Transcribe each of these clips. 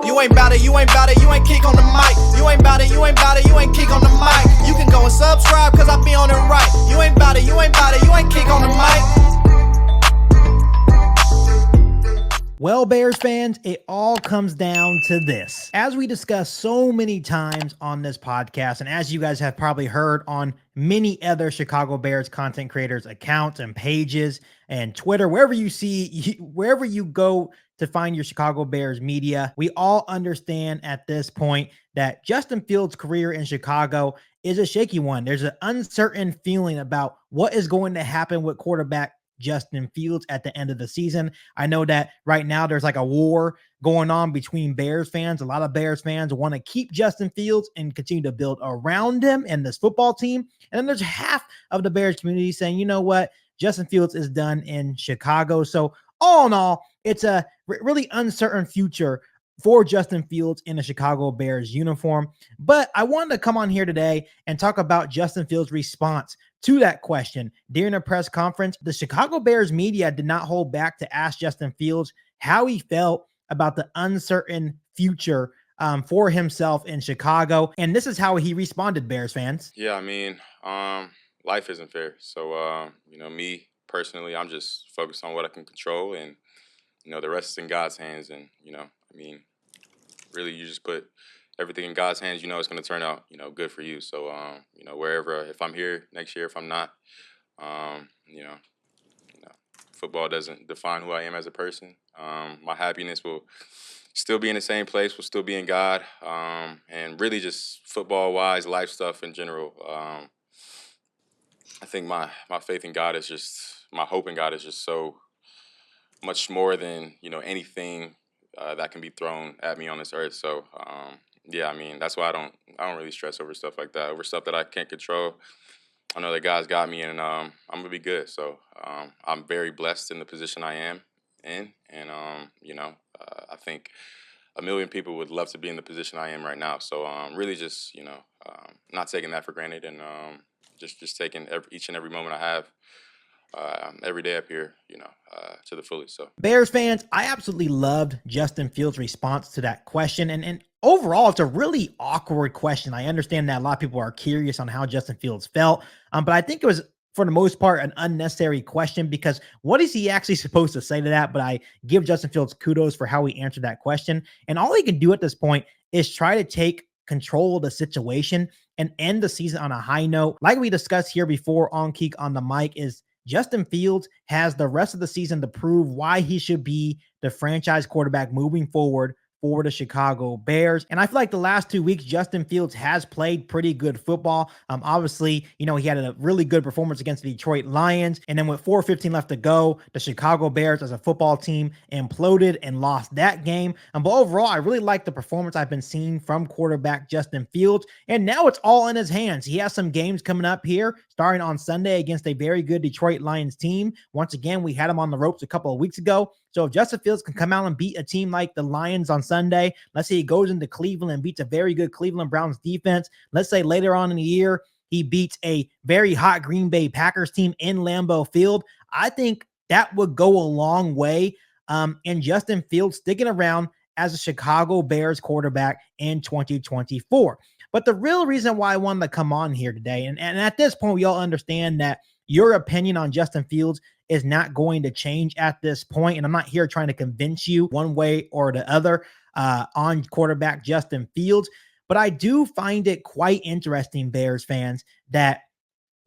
You ain't bout it, you ain't bout it, you ain't kick on the mic. You ain't bout it, you ain't bout it, you ain't kick on the mic. You can go and subscribe, cause I be on it right. You ain't bout it, you ain't bout it, you ain't kick on the mic. Well, Bears fans, it all comes down to this. As we discussed so many times on this podcast, and as you guys have probably heard on many other Chicago Bears content creators' accounts and pages and Twitter, wherever you go to find your Chicago Bears media, we all understand at this point that Justin Fields' career in Chicago is a shaky one. There's an uncertain feeling about what is going to happen with quarterback Justin Fields at the end of the season. I know that right now there's like a war going on between Bears fans. A lot of Bears fans want to keep Justin Fields and continue to build around him and this football team. And then there's half of the Bears community saying, you know what, Justin Fields is done in Chicago. So all in all, it's a really uncertain future for Justin Fields in a Chicago Bears uniform. But I wanted to come on here today and talk about Justin Fields' response to that question during a press conference. The Chicago Bears media did not hold back to ask Justin Fields how he felt about the uncertain future for himself in Chicago. And this is how he responded, Bears fans. Yeah, I mean, life isn't fair. So, me personally, I'm just focused on what I can control, and, the rest is in God's hands. And, really, you just put everything in God's hands, it's going to turn out, good for you. So, wherever, if I'm here next year, if I'm not, football doesn't define who I am as a person. My happiness will still be in the same place, will still be in God. And really just football-wise, life stuff in general. I think my faith in God is just, my hope in God is just so much more than, anything that can be thrown at me on this earth. So, that's why I don't really stress over stuff like that, over stuff that I can't control. I know that God's got me, and I'm gonna be good. So I'm very blessed in the position I am in, and I think a million people would love to be in the position I am right now. So really just not taking that for granted, and just taking each and every moment I have every day up here, to the fullest. So Bears fans, I absolutely loved Justin Fields' response to that question. And overall, it's a really awkward question. I understand that a lot of people are curious on how Justin Fields felt, but I think it was, for the most part, an unnecessary question, because what is he actually supposed to say to that? But I give Justin Fields kudos for how he answered that question. And all he can do at this point is try to take control of the situation and end the season on a high note. Like we discussed here before on Geek on the Mic, is Justin Fields has the rest of the season to prove why he should be the franchise quarterback moving forward for the Chicago Bears. And I feel like the last 2 weeks, Justin Fields has played pretty good football. Obviously, he had a really good performance against the Detroit Lions. And then with 4:15 left to go, the Chicago Bears as a football team imploded and lost that game. But overall, I really like the performance I've been seeing from quarterback Justin Fields. And now it's all in his hands. He has some games coming up here, starting on Sunday against a very good Detroit Lions team. Once again, we had him on the ropes a couple of weeks ago. So if Justin Fields can come out and beat a team like the Lions on Sunday, let's say he goes into Cleveland and beats a very good Cleveland Browns defense. Let's say later on in the year, he beats a very hot Green Bay Packers team in Lambeau Field. I think that would go a long way in Justin Fields sticking around as a Chicago Bears quarterback in 2024. But the real reason why I wanted to come on here today, and at this point, we all understand that your opinion on Justin Fields is not going to change at this point. And I'm not here trying to convince you one way or the other on quarterback Justin Fields. But I do find it quite interesting, Bears fans, that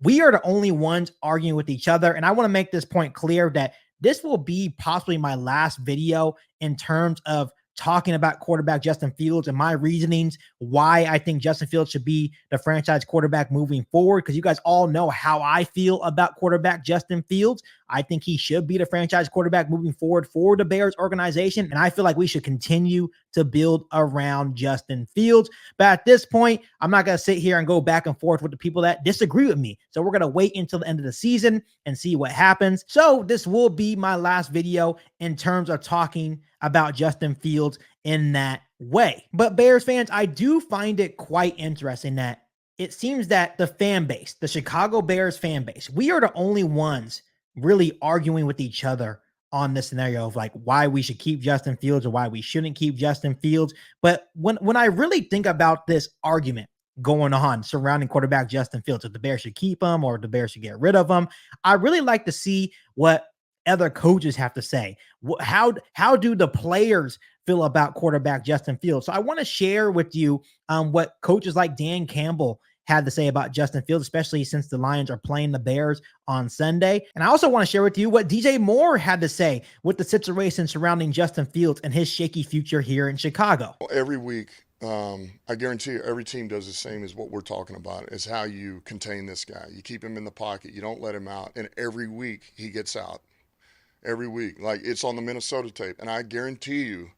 we are the only ones arguing with each other. And I want to make this point clear that this will be possibly my last video in terms of talking about quarterback Justin Fields and my reasonings why I think Justin Fields should be the franchise quarterback moving forward, because you guys all know how I feel about quarterback Justin Fields. I think he should be the franchise quarterback moving forward for the Bears organization, and I feel like we should continue to build around Justin Fields. But at this point, I'm not going to sit here and go back and forth with the people that disagree with me. So we're going to wait until the end of the season and see what happens. So this will be my last video in terms of talking about Justin Fields in that way. But Bears fans, I do find it quite interesting that it seems that the fan base, the Chicago Bears fan base, we are the only ones really arguing with each other on this scenario of like why we should keep Justin Fields or why we shouldn't keep Justin Fields. But when I really think about this argument going on surrounding quarterback Justin Fields, if the Bears should keep him or the Bears should get rid of him, I really like to see what other coaches have to say. How do the players feel about quarterback Justin Fields? So I want to share with you what coaches like Dan Campbell had to say about Justin Fields, especially since the Lions are playing the Bears on Sunday. And I also want to share with you what DJ Moore had to say with the situation surrounding Justin Fields and his shaky future here in Chicago. Every week, I guarantee you, every team does the same as what we're talking about, is how you contain this guy. You keep him in the pocket. You don't let him out. And every week he gets out. Every week. Like, it's on the Minnesota tape. And I guarantee you,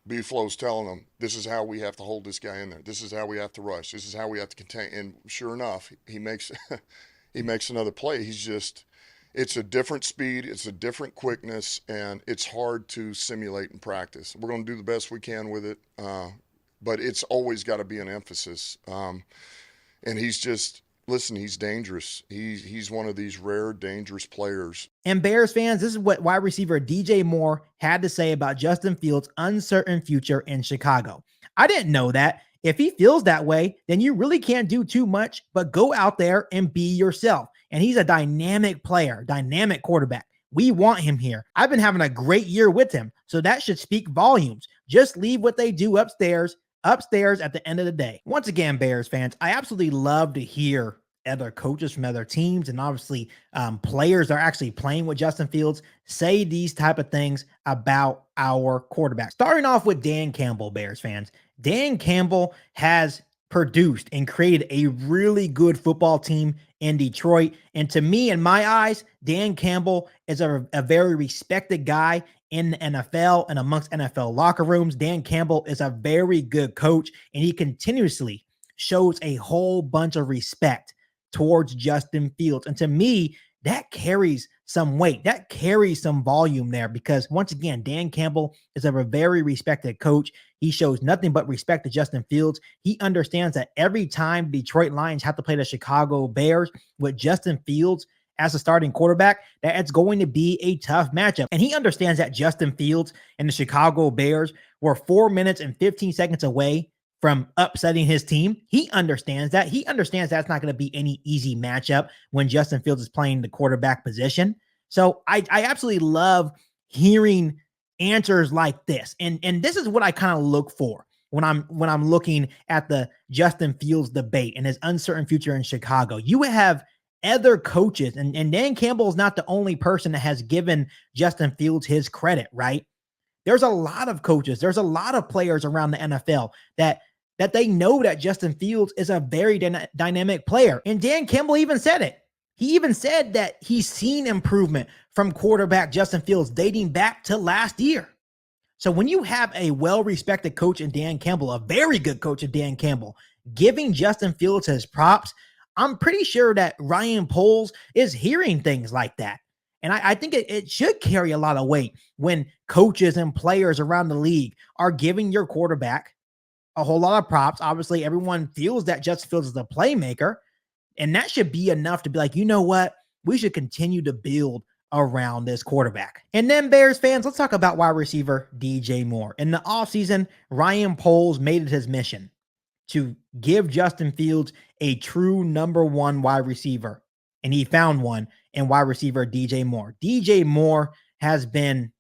B-Flow's telling them, this is how we have to hold this guy in there. This is how we have to rush. This is how we have to contain. And sure enough, he makes he makes another play. It's a different speed, it's a different quickness, and it's hard to simulate in practice. We're going to do the best we can with it, but it's always got to be an emphasis. And he's just, listen, he's dangerous. He's one of these rare, dangerous players. And Bears fans, this is what wide receiver DJ Moore had to say about Justin Fields' uncertain future in Chicago. I didn't know that. If he feels that way, then you really can't do too much but go out there and be yourself. And he's a dynamic player, dynamic quarterback. We want him here. I've been having a great year with him, so that should speak volumes. Just leave what they do upstairs at the end of the day. Once again, Bears fans, I absolutely love to hear other coaches from other teams and obviously players that are actually playing with Justin Fields say these type of things about our quarterback. Starting off with Dan Campbell, Bears fans. Dan Campbell has produced and created a really good football team in Detroit. And to me, in my eyes, Dan Campbell is a very respected guy in the NFL and amongst NFL locker rooms. Dan Campbell is a very good coach, and he continuously shows a whole bunch of respect towards Justin Fields. And to me, that carries some weight. That carries some volume there because, once again, Dan Campbell is a very respected coach. He shows nothing but respect to Justin Fields. He understands that every time Detroit Lions have to play the Chicago Bears with Justin Fields as a starting quarterback, that it's going to be a tough matchup. And he understands that Justin Fields and the Chicago Bears were 4 minutes and 15 seconds away from upsetting his team. He understands that. He understands that's not going to be any easy matchup when Justin Fields is playing the quarterback position. So I absolutely love hearing answers like this. And this is what I kind of look for when I'm looking at the Justin Fields debate and his uncertain future in Chicago. You have other coaches, and Dan Campbell is not the only person that has given Justin Fields his credit, right? There's a lot of coaches, there's a lot of players around the NFL that they know that Justin Fields is a very dynamic player. And Dan Campbell even said it. He even said that he's seen improvement from quarterback Justin Fields dating back to last year. So when you have a well-respected coach in Dan Campbell, a very good coach in Dan Campbell, giving Justin Fields his props, I'm pretty sure that Ryan Poles is hearing things like that. And I think it should carry a lot of weight when coaches and players around the league are giving your quarterback a whole lot of props. Obviously, everyone feels that Justin Fields is a playmaker, and that should be enough to be like, you know what? We should continue to build around this quarterback. And then, Bears fans, let's talk about wide receiver DJ Moore. In the offseason, Ryan Poles made it his mission to give Justin Fields a true number one wide receiver, and he found one in wide receiver DJ Moore. DJ Moore has been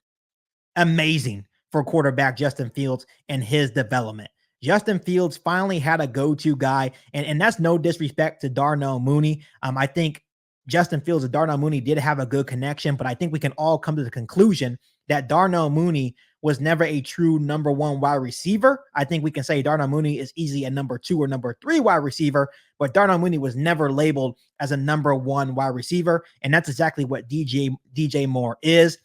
amazing for quarterback Justin Fields and his development. Justin Fields finally had a go-to guy, and that's no disrespect to Darnell Mooney. I think Justin Fields and Darnell Mooney did have a good connection, but I think we can all come to the conclusion that Darnell Mooney was never a true number one wide receiver. I think we can say Darnell Mooney is easily a number 2 or number 3 wide receiver, but Darnell Mooney was never labeled as a number 1 wide receiver, and that's exactly what DJ Moore is.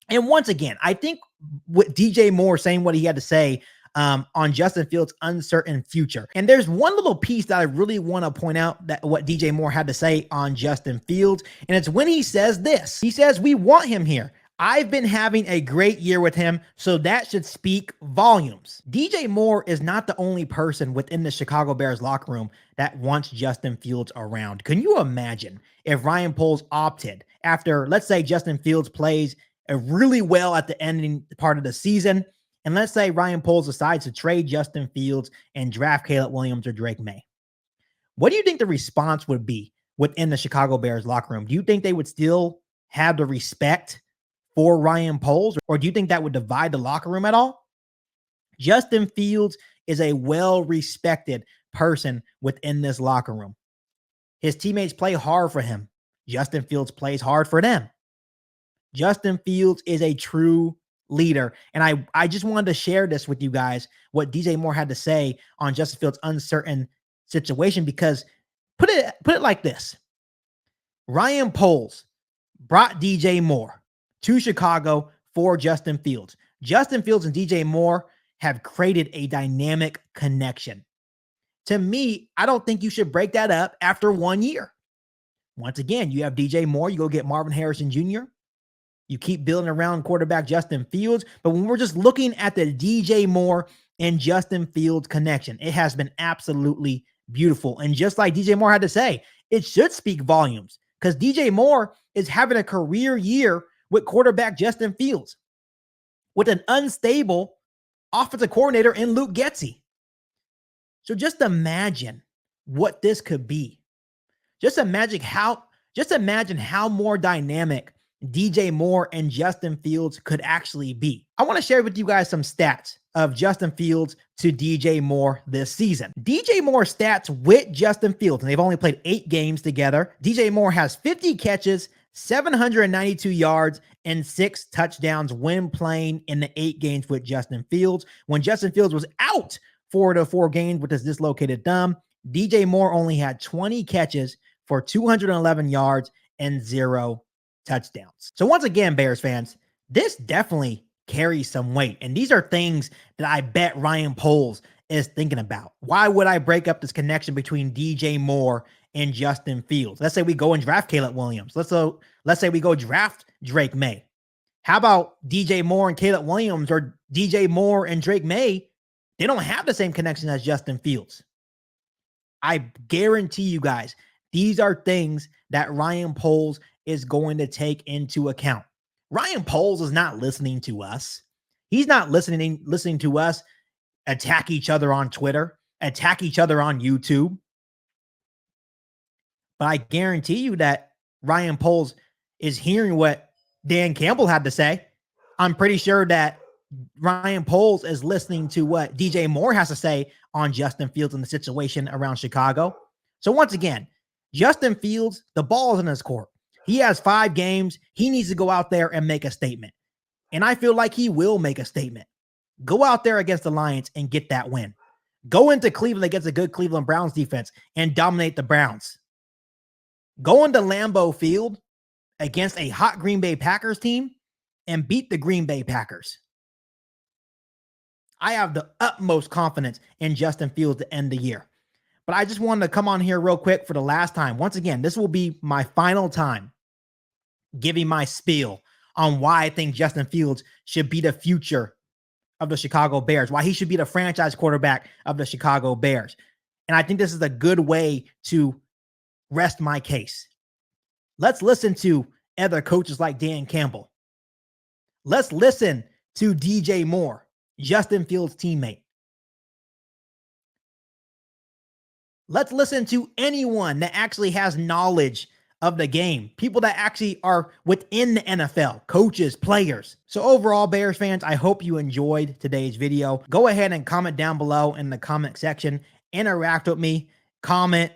And once again, I think with DJ Moore saying what he had to say on Justin Fields' uncertain future. And there's one little piece that I really want to point out, that what DJ Moore had to say on Justin Fields, and it's when he says this. He says, "We want him here. I've been having a great year with him, so that should speak volumes." DJ Moore is not the only person within the Chicago Bears locker room that wants Justin Fields around. Can you imagine if Ryan Poles opted after, let's say Justin Fields plays really well at the ending part of the season. And let's say Ryan Poles decides to trade Justin Fields and draft Caleb Williams or Drake May. What do you think the response would be within the Chicago Bears locker room? Do you think they would still have the respect for Ryan Poles, or do you think that would divide the locker room at all? Justin Fields is a well-respected person within this locker room. His teammates play hard for him. Justin Fields plays hard for them. Justin Fields is a true leader. And I just wanted to share this with you guys, what DJ Moore had to say on Justin Fields' uncertain situation, because put it like this. Ryan Poles brought DJ Moore to Chicago for Justin Fields. Justin Fields and DJ Moore have created a dynamic connection. To me, I don't think you should break that up after 1 year. Once again, you have DJ Moore, you go get Marvin Harrison Jr., you keep building around quarterback Justin Fields. But when we're just looking at the DJ Moore and Justin Fields connection, it has been absolutely beautiful. And just like DJ Moore had to say, it should speak volumes, because DJ Moore is having a career year with quarterback Justin Fields with an unstable offensive coordinator in Luke Getsy. So just imagine what this could be. Just imagine how more dynamic DJ Moore and Justin Fields could actually be. I want to share with you guys some stats of Justin Fields to DJ Moore this season. DJ Moore's stats with Justin Fields, and they've only played 8 games together. DJ Moore has 50 catches, 792 yards, and 6 touchdowns when playing in the 8 games with Justin Fields. When Justin Fields was out 4 to 4 games with his dislocated thumb, DJ Moore only had 20 catches for 211 yards and 0 touchdowns. So once again, Bears fans, this definitely carries some weight. And these are things that I bet Ryan Poles is thinking about. Why would I break up this connection between DJ Moore and Justin Fields? Let's say we go and draft Caleb Williams. Let's say we go draft Drake May. How about DJ Moore and Caleb Williams, or DJ Moore and Drake May? They don't have the same connection as Justin Fields. I guarantee you guys, these are things that Ryan Poles is going to take into account. Ryan Poles is not listening to us. He's not listening to us attack each other on Twitter, attack each other on YouTube. But I guarantee you that Ryan Poles is hearing what Dan Campbell had to say. I'm pretty sure that Ryan Poles is listening to what DJ Moore has to say on Justin Fields and the situation around Chicago. So once again, Justin Fields, the ball is in his court. He has 5 games. He needs to go out there and make a statement. And I feel like he will make a statement. Go out there against the Lions and get that win. Go into Cleveland against a good Cleveland Browns defense and dominate the Browns. Go into Lambeau Field against a hot Green Bay Packers team and beat the Green Bay Packers. I have the utmost confidence in Justin Fields to end the year. But I just wanted to come on here real quick for the last time. Once again, this will be my final time giving my spiel on why I think Justin Fields should be the future of the Chicago Bears, why he should be the franchise quarterback of the Chicago Bears. And I think this is a good way to rest my case. Let's listen to other coaches like Dan Campbell. Let's listen to DJ Moore, Justin Fields' teammate. Let's listen to anyone that actually has knowledge of the game, people that actually are within the NFL, coaches, players. So overall, Bears fans, I hope you enjoyed today's video. Go ahead and comment down below in the comment section. Interact with me, comment.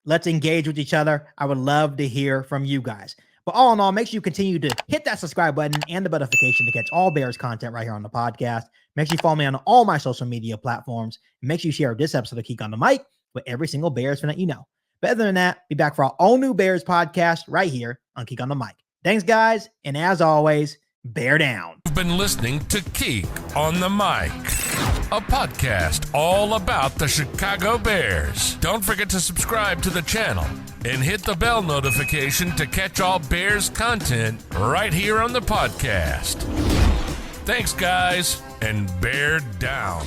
Let's engage with each other. I would love to hear from you guys. But all in all, make sure you continue to hit that subscribe button and the notification to catch all Bears content right here on the podcast. Make sure you follow me on all my social media platforms. Make sure you share this episode of Keek on the Mic with every single Bears fan that you know. But other than that, be back for our all new Bears podcast right here on Keek on the Mic. Thanks, guys. And as always, bear down. You've been listening to Keek on the Mic, a podcast all about the Chicago Bears. Don't forget to subscribe to the channel and hit the bell notification to catch all Bears content right here on the podcast. Thanks, guys, and bear down.